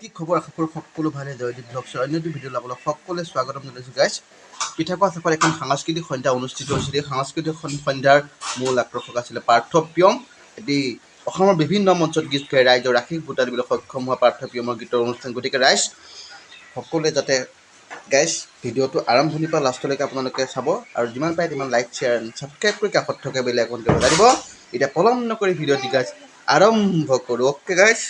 কি খবৰ আশা কৰোঁ সকলো ভালে জয়দীপ ব্লগছৰ অন্য এটি ভিডিঅ' ল'বলৈ সকলোৱে স্বাগতম জনাইছোঁ গাইজ। পিঠাখোৱা চফাত এখন সাংস্কৃতিক সন্ধ্যা অনুষ্ঠিত হৈছিল। এই সাংস্কৃতিক সন্ধ্যাৰ মূল আকৰ্ষক আছিলে পাৰ্থপ্যম। এটি অসমৰ বিভিন্ন মঞ্চত গীত গাই ৰাইজৰ ৰাশিক বুটা দিবলৈ সক্ষম হোৱা পাৰ্থপ্যমৰ গীতৰ অনুষ্ঠান। গতিকে ৰাইজ সকলোৱে যাতে গাইজ ভিডিঅ'টো আৰম্ভণিৰ পৰা লাষ্টলৈকে আপোনালোকে চাব আৰু যিমান পাৰে সিমান লাইক শ্বেয়াৰ ছাবস্ক্ৰাইব কৰি কাষত থকা বেল আইকনটো বজাই দিব। এতিয়া পলম নকৰি ভিডিঅ'টি গাইজ আৰম্ভ কৰোঁ। Okay guys.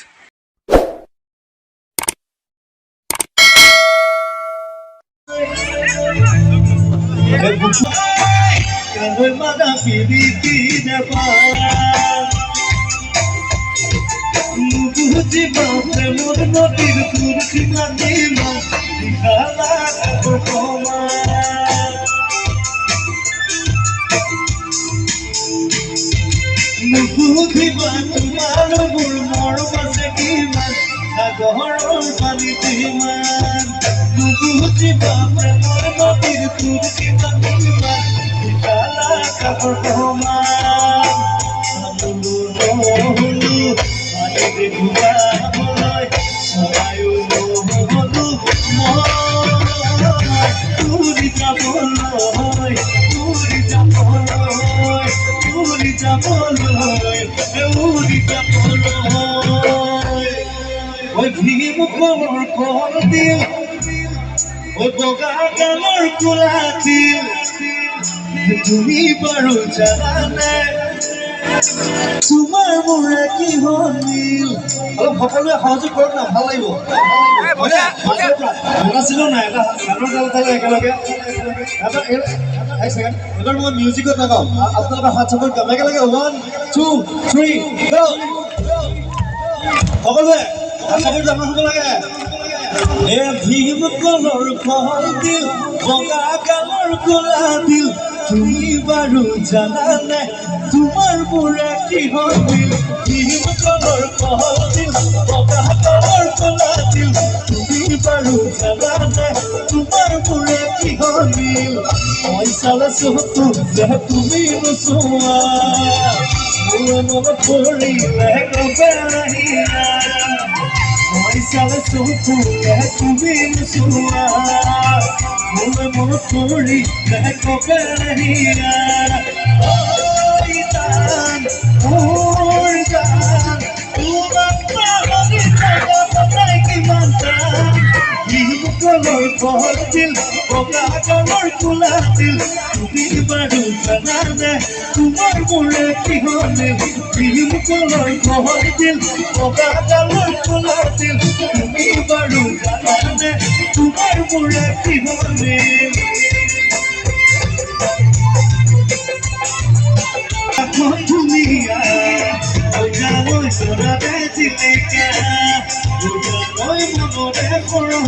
তুমি বাৰু জানানে তোমাৰ মোৰে কি হলিল? অলপ সকলোৱে সহযোগ কৰক না, ভাল লাগিব। নাচিলো নাই এটা গানৰ তাল তালে একেলগে এবাৰ মই মিউজিকত লগাওঁ, আপোনালোকে হাত চাপৰ্ট গাম একেলগে 1 2 3 গো। সকলোৱে হাত চাপৰ্ট জমা হ'ব লাগে। ভীম কলৰ ফল দিল বগা কালৰ কলা দিল তুমি বাৰু জানানে তোমাৰ মোৰে কি হলিল? ভীম কলৰ ফল দিল বগা কালৰ কলা দিল তুমি বাৰু জানানে তোমাৰ মোৰে কি হলিল? মই চালাছো যে তুমি নোচোৱা মোৰ মনত পৰিলে কবে নাহিলা। মই চালাছো যে তুমি নোচোৱা মোৰ মনত পৰিলে কবে নাহিলা। দিল বগা কালৰ কোলা দিল তুমি বাৰু জানানে তোমাৰ মোৰে কি হলিল? ভীম কলৰ ঘৰ দিল বগা কালৰ কোলা দিল তুমি বাৰু জানানে তোমাৰ মোৰে কি হলিল? ধুনীয়া মই চৰাতে জিলিকা মই মনতে সৰহ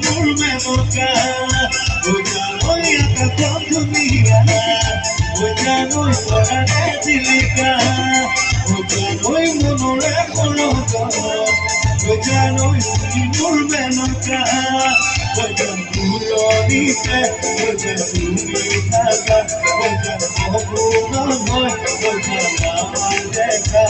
মোৰ মেমকা মই আকাশত ধুনীয়া মই চৰাতে জিলিকা মই মনৰে সৰহ মোৰ মেমকা ফুলনিতে তুমি থাকা অপূৰ্ণ হয় আমাৰ দেখা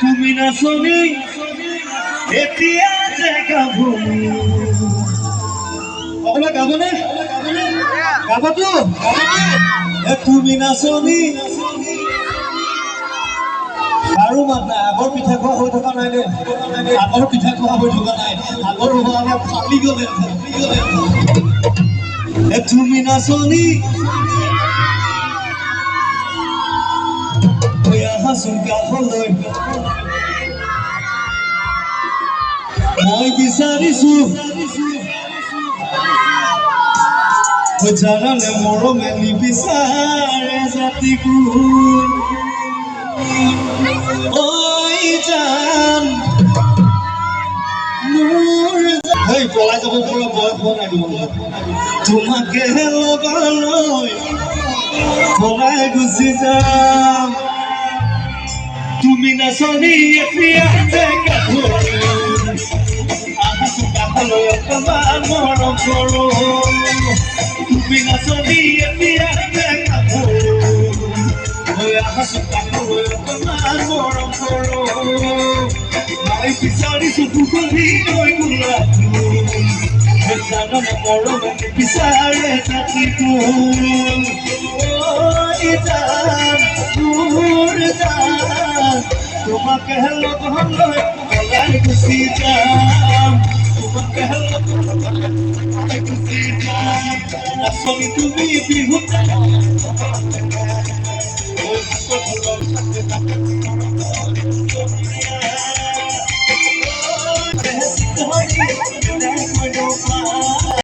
তুমি নাচনি এতিয়া জেগা ভূমি সকলোৱে গাবনে? গাবতো তুমি নাচনি আৰু মাত নাই। আগৰ পিঠা খোৱা হৈ থকা নাই নে? আগৰ পিঠা খোৱা হৈ থকা নাই। আগৰ হোৱা ফালি গ'লে তুমি নাচনি আহাচোন কাষলৈ মই বিচাৰিছো জানানে মৰমে নিবিচাৰে জাতি গুণ ঐ জান মোৰ এই পলাই যাব পৰা বয়স হোৱা নাই তোমাকে লগালৈ পলাই গুচি যাম তুমি নাচনি এতিয়া দেখা আহাচোন কাষলৈ অকমান মৰম কৰো তুমি নাচনি এতিয়া দেখা আহাচোন কাষলৈ অকমান মৰম কৰো মই বিচাৰিছো দুগলি হৈ গোলাটো জাননে মৰমে বিচাৰে জাতিটো তোমাকে লগলৈ পলাই গুচি যাম তোমাকে লগলৈ গুচি যাম নাচনি তুমি বিহুত